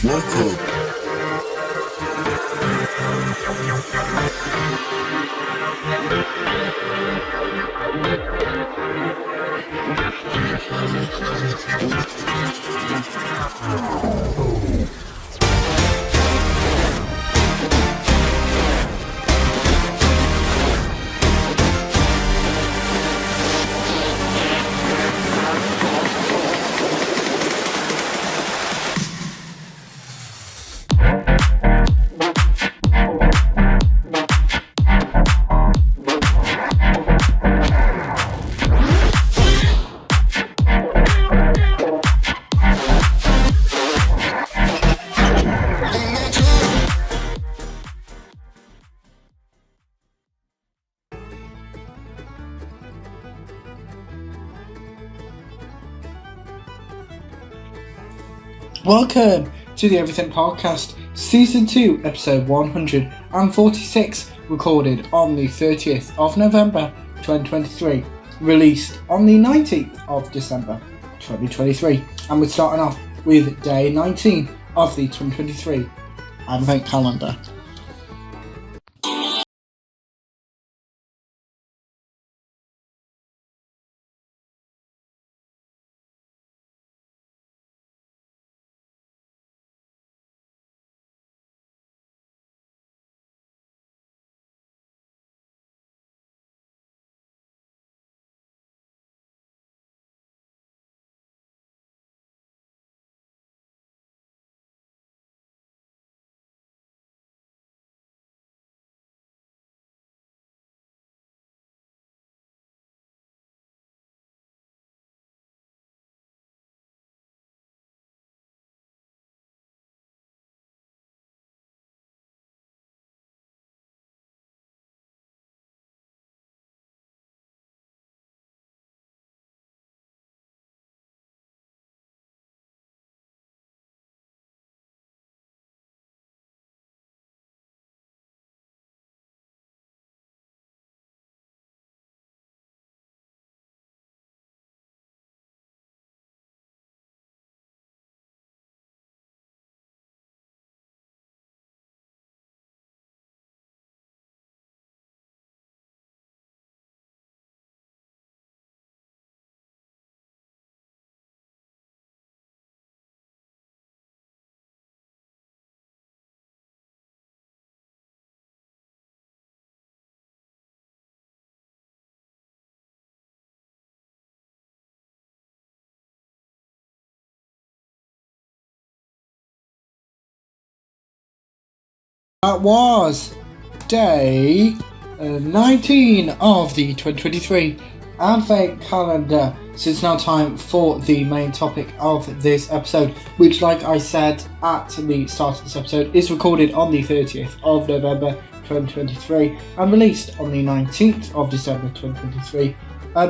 Welcome. Welcome to the Everything Podcast, Season 2, Episode 146, recorded on the 30th of November 2023, released on the 19th of December 2023, and we're starting off with Day 19 of the 2023 Advent Calendar. That was Day 19 of the 2023 Advent Calendar. So it's now time for the main topic of this episode, which, like I said at the start of this episode, is recorded on the 30th of November 2023 and released on the 19th of December 2023.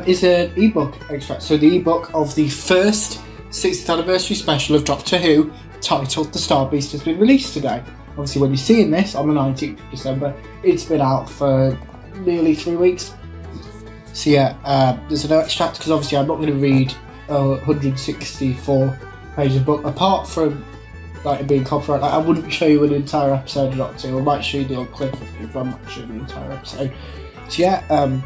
Is an ebook extract. So the ebook of the first 60th anniversary special of Doctor Who, titled The Star Beast, has been released today. Obviously, when you're seeing this on the 19th of December, it's been out for nearly 3 weeks. So yeah, there's no extract because obviously I'm not going to read 164 pages of book, apart from like it being copyright. Like, I wouldn't show you an entire episode of Doctor Who. I might show you the old clip if I'm not showing the entire episode. So yeah, I'm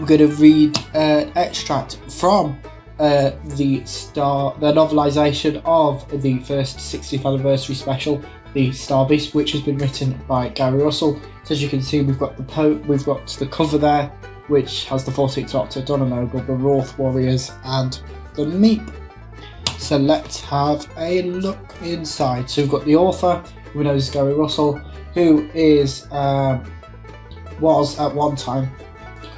going to read an extract from the novelisation of the first 60th anniversary special, The Star Beast, which has been written by Gary Russell. So as you can see, we've got the cover there, which has the 14th Doctor, Donna Noble, the Roth Warriors, and the Meep. So let's have a look inside. So we've got the author, who knows Gary Russell, who was at one time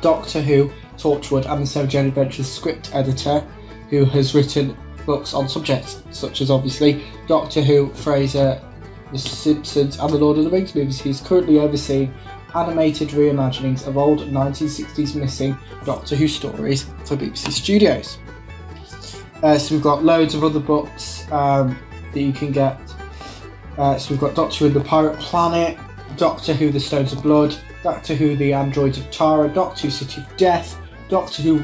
Doctor Who, Torchwood, and the Seven Journey Adventures script editor, who has written books on subjects such as obviously Doctor Who, Frasier, The Simpsons, and the Lord of the Rings movies. He's currently overseeing animated reimaginings of old 1960s missing Doctor Who stories for BBC Studios. So we've got loads of other books that you can get. So we've got Doctor Who and the Pirate Planet, Doctor Who The Stones of Blood, Doctor Who The Androids of Tara, Doctor Who City of Death, Doctor Who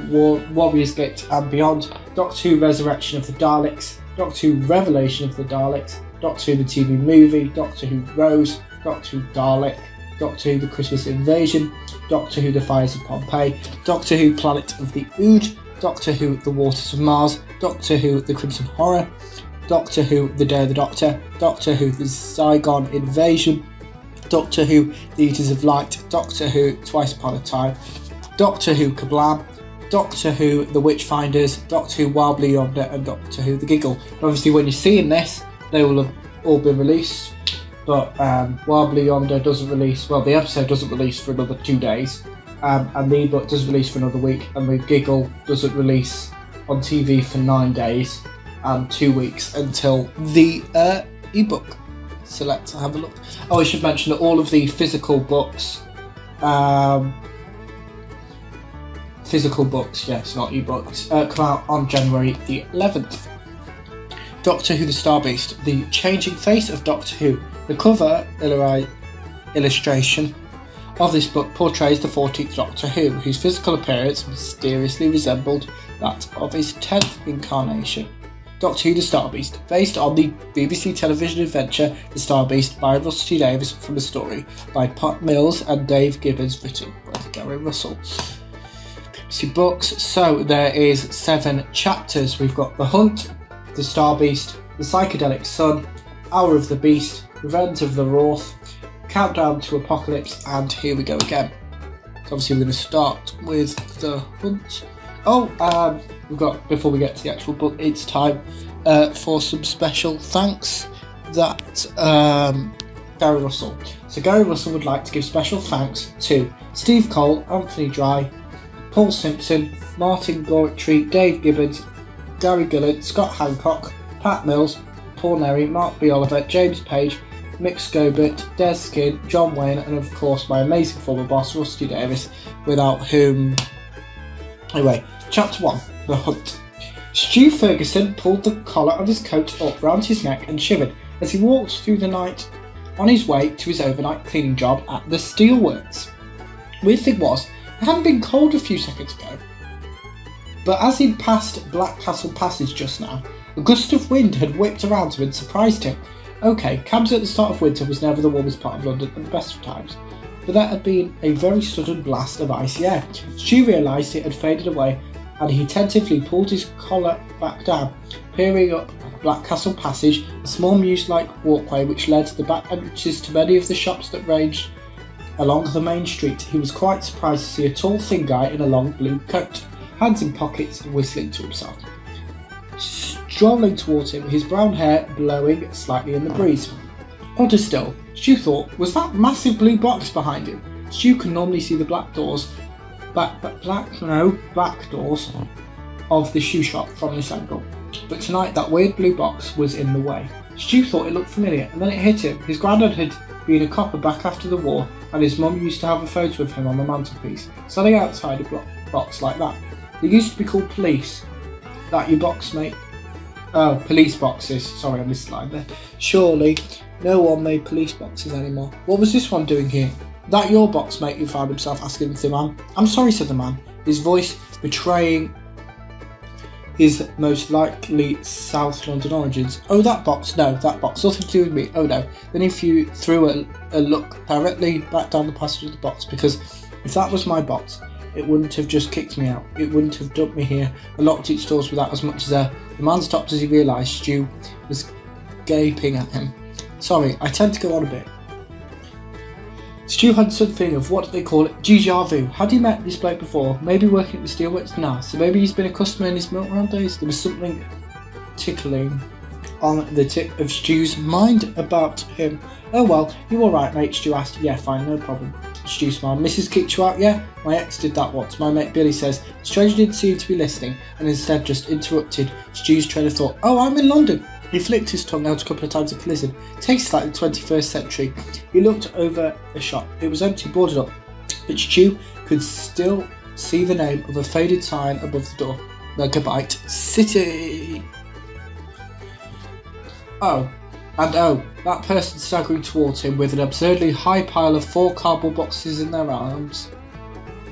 Warriors Gate and Beyond, Doctor Who Resurrection of the Daleks, Doctor Who Revelation of the Daleks, Doctor Who the TV movie, Doctor Who Rose, Doctor Who Dalek, Doctor Who the Christmas Invasion, Doctor Who the Fires of Pompeii, Doctor Who Planet of the Ood, Doctor Who the Waters of Mars, Doctor Who the Crimson Horror, Doctor Who the Day of the Doctor, Doctor Who the Zygon Invasion, Doctor Who the Eaters of Light, Doctor Who Twice Upon a Time, Doctor Who Kablam, Doctor Who The Witchfinders, Doctor Who Wild Blue Yonder, and Doctor Who The Giggle. And obviously when you're seeing this, they will have all been released, but Wild Blue Yonder doesn't release, well, the episode doesn't release for another 2 days, and the ebook doesn't release for another week, and The Giggle doesn't release on TV for 9 days and 2 weeks until the ebook. So let's have a look. Oh, I should mention that all of the physical books, yes, not ebooks, come out on January the 11th. Doctor Who the Star Beast, the changing face of Doctor Who. The cover illustration of this book portrays the 14th Doctor Who, whose physical appearance mysteriously resembled that of his 10th incarnation. Doctor Who the Star Beast, based on the BBC television adventure The Star Beast by Russell T Davies, from a story by Pat Mills and Dave Gibbons, written by Gary Russell. BBC Books, so there is 7 chapters. We've got The Hunt, The Star Beast, The Psychedelic Sun, Hour of the Beast, Revenge of the Wrath, Countdown to Apocalypse, and Here We Go Again. So obviously we're going to start with The Hunt. We've got, before we get to the actual book, it's time for some special thanks that Gary Russell. So Gary Russell would like to give special thanks to Steve Cole, Anthony Dry, Paul Simpson, Martin Goretree, Dave Gibbons, Gary Gillard, Scott Hancock, Pat Mills, Paul Nerry, Mark B. Oliver, James Page, Mick Scobert, Des Skin, John Wayne, and of course my amazing former boss, Rusty Davis, without whom... Anyway, Chapter 1, The Hunt. Stu Ferguson pulled the collar of his coat up round his neck and shivered as he walked through the night on his way to his overnight cleaning job at the Steelworks. Weird thing was, it hadn't been cold a few seconds ago, but as he'd passed Black Castle Passage just now, a gust of wind had whipped around him and surprised him. Okay, cabs at the start of winter was never the warmest part of London at the best of times, but there had been a very sudden blast of icy air. Stu realised it had faded away, and he tentatively pulled his collar back down, peering up Black Castle Passage, a small mews-like walkway which led to the back entrances to many of the shops that ranged along the main street. He was quite surprised to see a tall, thin guy in a long blue coat, hands in pockets, and whistling to himself, strolling towards him, his brown hair blowing slightly in the breeze. Odder still, Stu thought, was that massive blue box behind him. Stu could normally see the back doors of the shoe shop from this angle, but tonight that weird blue box was in the way. Stu thought it looked familiar, and then it hit him. His granddad had been a copper back after the war, and his mum used to have a photo of him on the mantelpiece, standing outside a box like that. They used to be called police. That your box, mate? Oh, police boxes. Sorry, I missed the line there. Surely, no one made police boxes anymore. What was this one doing here? That your box, mate? He found himself asking the man. I'm sorry, said the man, his voice betraying his most likely South London origins. Oh, that box? No, that box. Nothing to do with me. Oh no. Then if you threw a look directly back down the passage of the box, because if that was my box, it wouldn't have just kicked me out. It wouldn't have dumped me here and locked its doors without as much as a... The man stopped as he realised Stu was gaping at him. Sorry, I tend to go on a bit. Stu had something of, what do they call it, déjà vu. Had he met this bloke before? Maybe working at the Steelworks? Nah, so maybe he's been a customer in his milk round days. There was something tickling on the tip of Stu's mind about him. Oh well, you alright mate? Stu asked. Yeah, fine, no problem. Stu smiled. Mrs. kicked you out, yeah? My ex did that once. My mate Billy says. The stranger didn't seem to be listening and instead just interrupted Stu's train of thought. Oh, I'm in London. He flicked his tongue out a couple of times and listened. Tastes like the 21st century. He looked over the shop. It was empty, boarded up, but Stu could still see the name of a faded sign above the door. Megabyte City. That person staggering towards him with an absurdly high pile of 4 cardboard boxes in their arms,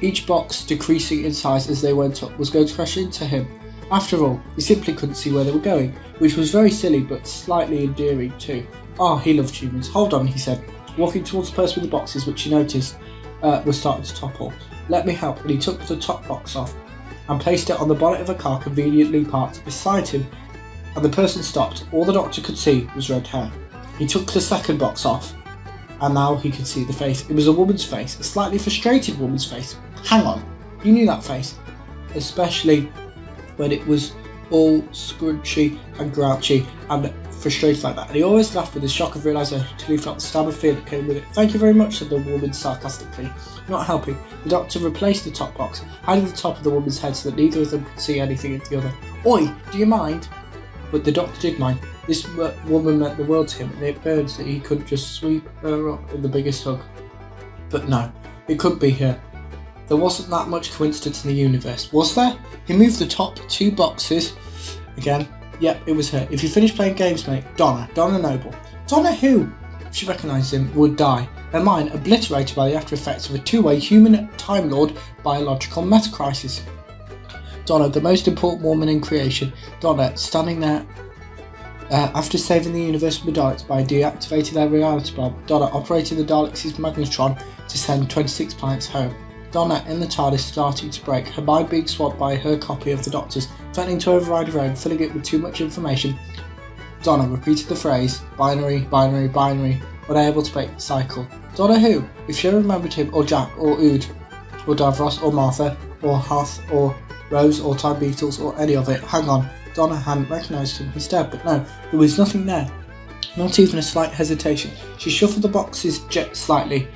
each box decreasing in size as they went up, was going to crash into him. After all, he simply couldn't see where they were going, which was very silly but slightly endearing too. Ah, he loved humans. Hold on, he said, walking towards the person with the boxes, which he noticed was starting to topple. Let me help, and he took the top box off and placed it on the bonnet of a car conveniently parked beside him, and the person stopped. All the doctor could see was red hair. He took the second box off, and now he could see the face. It was a woman's face, a slightly frustrated woman's face. Hang on, you knew that face, especially when it was all scrunchy and grouchy and frustrated like that. And he always laughed with a shock of realisation until he felt the stab of fear that came with it. Thank you very much, said the woman sarcastically. Not helping, the doctor replaced the top box, hiding the top of the woman's head so that neither of them could see anything of the other. Oi, do you mind? But the doctor did mind. This woman meant the world to him, and it burned that he couldn't just sweep her up in the biggest hug. But no, it couldn't be her. There wasn't that much coincidence in the universe, was there? He moved the top two boxes again. Yep, it was her. If you finish playing games, mate, Donna Noble. Donna who? If she recognised him, would die. Her mind obliterated by the after effects of a two-way human Time Lord biological meta-crisis. Donna, the most important woman in creation. Donna, standing there after saving the universe from the Daleks by deactivating their reality bomb. Donna operating the Daleks' magnetron to send 26 planets home. Donna in the TARDIS starting to break, her mind being swamped by her copy of the Doctor's, threatening to override her own, filling it with too much information. Donna repeated the phrase, binary, binary, binary, unable to break the cycle. Donna who? If she remembered him, or Jack, or Ood, or Davros, or Martha, or Hoth, or Rose, or Time Beetles, or any of it. Hang on, Donna hadn't recognised him. He's dead, but no, there was nothing there. Not even a slight hesitation. She shuffled the boxes slightly,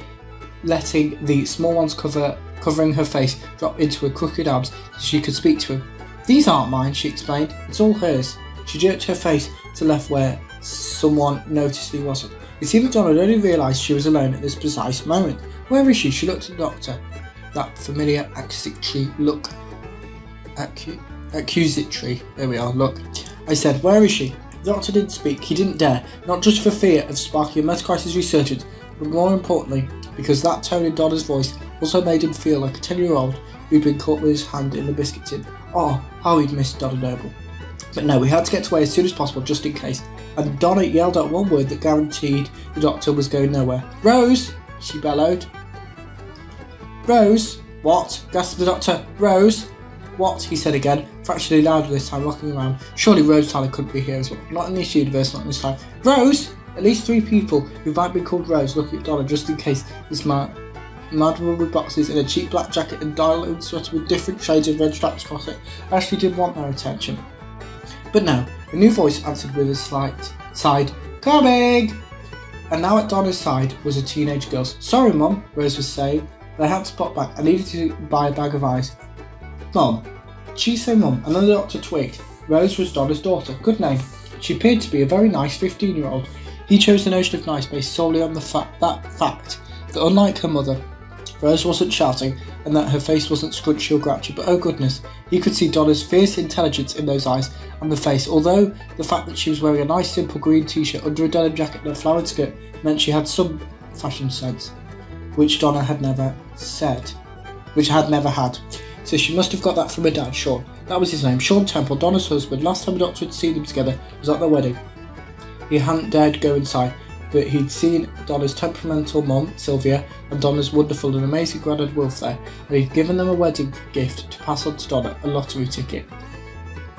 letting the small ones covering her face drop into her crooked arms so she could speak to him. These aren't mine, she explained. It's all hers. She jerked her face to left where someone noticed he wasn't. It seemed that Donna had only realised she was alone at this precise moment. Where is she? She looked at the doctor. That familiar accusatory look. Accusatory. There we are, look. I said, where is she? The doctor didn't speak. He didn't dare. Not just for fear of sparking a meta-crisis resurgence, but more importantly, because that tone in Donna's voice also made him feel like a 10-year-old who'd been caught with his hand in the biscuit tin. Oh, how he'd missed Donna Noble. But no, we had to get away as soon as possible, just in case. And Donna yelled out one word that guaranteed the doctor was going nowhere. Rose! She bellowed. Rose! What? Gasped the doctor. Rose! What? He said again, fractionally louder this time, looking around. Surely Rose Tyler couldn't be here as well. Not in this universe, not in this time. Rose! At least 3 people who might be called Rose looking at Donna just in case this mad woman with boxes in a cheap black jacket and dial-owned sweater with different shades of red straps across it actually did want their attention. But no, a new voice answered with a slight sighed, coming! And now at Donna's side was a teenage girl. Sorry, Mum, Rose was saying, but I had to pop back. I needed to buy a bag of ice. Mum. She said Mum, and then the doctor twigged. Rose was Donna's daughter. Good name. She appeared to be a very nice 15-year-old. He chose the notion of nice based solely on the fact that unlike her mother, Rose wasn't shouting and that her face wasn't scrunchy or grouchy, but oh goodness, he could see Donna's fierce intelligence in those eyes and the face, although the fact that she was wearing a nice simple green t-shirt under a denim jacket and a flowered skirt meant she had some fashion sense, which Donna had never had. So she must have got that from her dad, Sean. That was his name, Sean Temple, Donna's husband. Last time the doctor had seen them together was at their wedding. He hadn't dared go inside, but he'd seen Donna's temperamental mum, Sylvia, and Donna's wonderful and amazing granddad Wilf there, and he'd given them a wedding gift to pass on to Donna, a lottery ticket.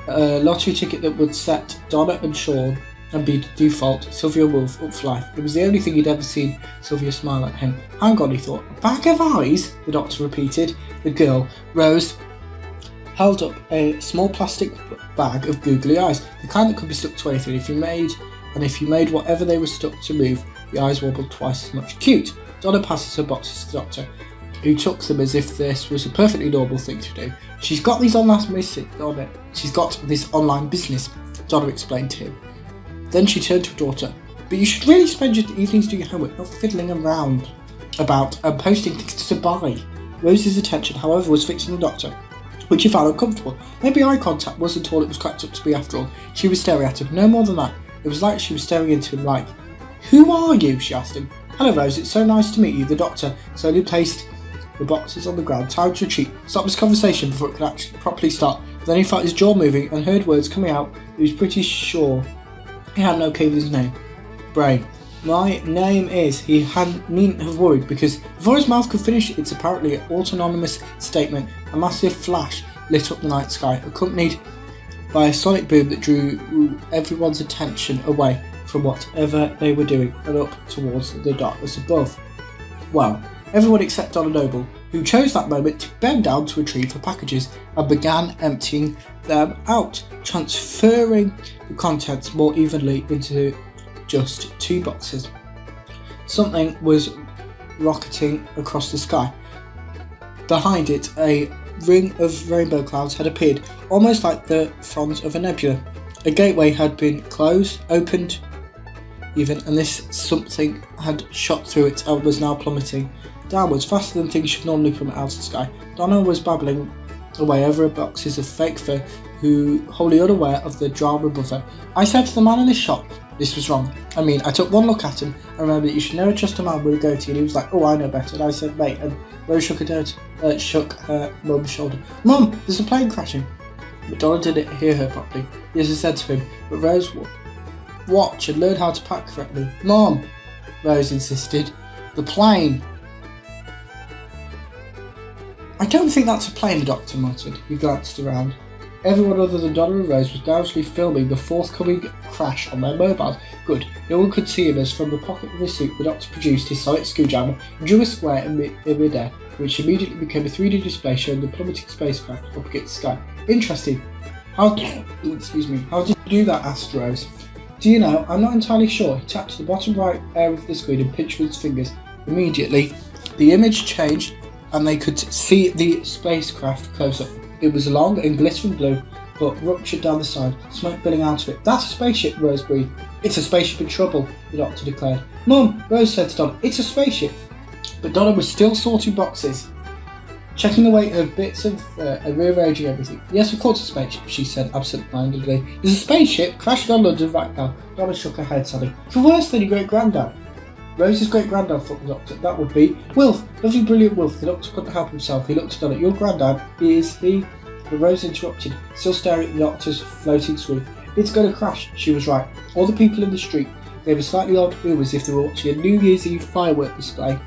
A lottery ticket that would set Donna and Sean and be default Sylvia Wolf up for life. It was the only thing he'd ever seen Sylvia smile at him. Hang on, he thought. A bag of eyes? The doctor repeated. The girl, Rose, held up a small plastic bag of googly eyes, the kind that could be stuck to anything if you made whatever they were stuck to move, the eyes wobbled twice as much. Cute! Donna passes her boxes to the doctor, who took them as if this was a perfectly normal thing to do. She's got this online business, Donna explained to him. Then she turned to her daughter. But you should really spend your evenings doing your homework, not fiddling around about and posting things to buy. Rose's attention, however, was fixed on the doctor, which he found uncomfortable. Maybe eye contact wasn't all it was cracked up to be after all. She was staring at him, no more than that. It was like she was staring into him like, who are you? She asked him. Hello Rose, it's so nice to meet you. The doctor slowly placed the boxes on the ground, time to retreat. Stop this conversation before it could actually properly start. The Then he felt his jaw moving and heard words coming out. He was pretty sure he had no key with his name. Brain. My name is. He needn't have worried, because before his mouth could finish its apparently autonomous statement, a massive flash lit up the night sky, accompanied by a sonic boom that drew everyone's attention away from whatever they were doing and up towards the darkness above. Well, everyone except Donna Noble, who chose that moment to bend down to retrieve her packages and began emptying them out, transferring the contents more evenly into just 2 boxes. Something was rocketing across the sky. Behind it, a ring of rainbow clouds had appeared, almost like the fronds of a nebula. A gateway had been opened even, and this something had shot through it and was now plummeting downwards, faster than things should normally plummet out of the sky. Donna was babbling away over boxes of fake fur, wholly unaware of the drama above her. I said to the man in the shop, this was wrong. I mean, I took one look at him and remembered that you should never trust a man with a goatee, and he was like, oh, I know better. And I said, mate, and Rose shook her mum's shoulder. Mum, there's a plane crashing. But Donna didn't hear her properly. Yes, I said to him, but Rose, watch and learn how to pack correctly. Mom, Rose insisted. The plane. I don't think that's a plane, the doctor muttered. He glanced around. Everyone other than Donna and Rose was doubtfully filming the forthcoming crash on their mobiles. Good. No one could see him, as from the pocket of his suit the doctor produced his sonic screwdriver and drew a square in midair, which immediately became a 3D display showing the plummeting spacecraft up against the sky. Interesting. How did you do that? Asked Rose. Do you know, I'm not entirely sure. He tapped the bottom right area of the screen and pinched with his fingers. Immediately, the image changed and they could see the spacecraft close up. It was long and glittering blue, but ruptured down the side, smoke billowing out of it. That's a spaceship, Rose breathed. It's a spaceship in trouble, the doctor declared. Mum, Rose said to Donna, it's a spaceship. But Donna was still sorting boxes, checking the weight of bits of and rearranging everything. Yes, of course it's a spaceship, she said absent-mindedly. There's a spaceship crashing on London right now. Donna shook her head sadly. You're worse than your great-granddad. Rose's great-granddad, thought the doctor. That would be Wilf, lovely brilliant Wilf. The doctor couldn't help himself. He looked at Donna. Your granddad, is he? But Rose interrupted, still staring at the doctor's floating screen. It's going to crash, she was right. All the people in the street gave a slightly odd move as if they were watching a New Year's Eve firework display,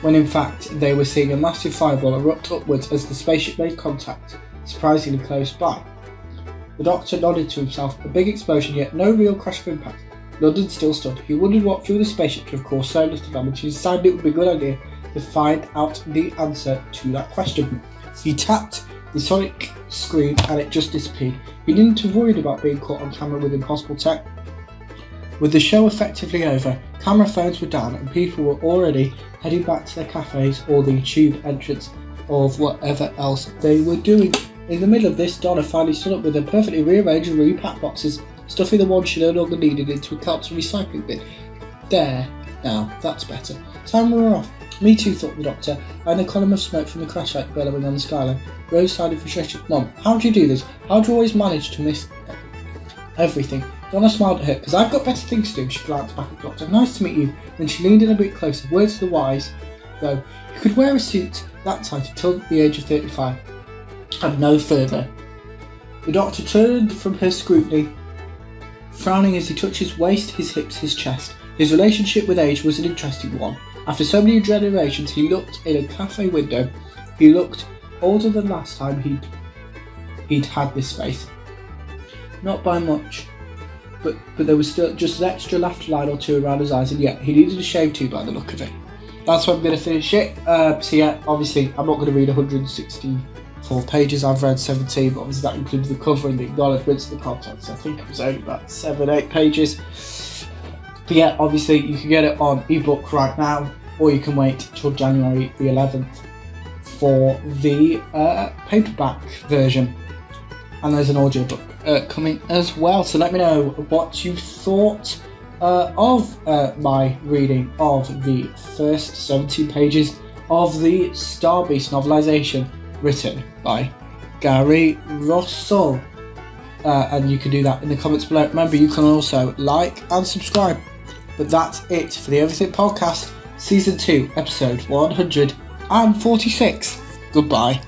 when in fact they were seeing a massive fireball erupt upwards as the spaceship made contact, surprisingly close by. The doctor nodded to himself. A big explosion, yet no real crash of impact. London still stood. He wondered what fueled the spaceship to have caused so little damage. He decided it would be a good idea to find out the answer to that question. He tapped the sonic screen and it just disappeared. He didn't have worried about being caught on camera with impossible tech. With the show effectively over, camera phones were down and people were already heading back to their cafes or the tube entrance of whatever else they were doing. In the middle of this, Donna finally stood up with her perfectly rearranged and repacked boxes, stuffing the ones she no longer needed into a Celtic recycling bin. There, now, that's better. Time we were off. Me too, thought the doctor, and a column of smoke from the crash light billowing on the skyline. Rose sighed frustrated. Mom, how do you do this? How do you always manage to miss everything? Donna smiled at her. Because I've got better things to do. She glanced back at the doctor. Nice to meet you. Then she leaned in a bit closer. Words to the wise, though. You could wear a suit that tight until the age of 35. And no further. The doctor turned from her scrutiny, frowning as he touched his waist, his hips, his chest. His relationship with age was an interesting one. After so many generations, he looked in a cafe window. He looked older than last time he'd had this face. Not by much, but there was still just an extra laughter line or two around his eyes, and yet he needed a shave too by the look of it. That's where I'm going to finish it. So yeah, obviously I'm not going to read 164 pages. I've read 17, but obviously that includes the cover and the acknowledgements of the contents. I think it was only about 7-8 pages. But yeah, obviously you can get it on ebook right now, or you can wait till January the 11th for the paperback version. And there's an audiobook coming as well. So let me know what you thought of my reading of the first 17 pages of the Star Beast novelisation written by Gary Russell. And you can do that in the comments below. Remember, you can also like and subscribe. But that's it for the Everything Podcast, Season 2, Episode 146. Goodbye.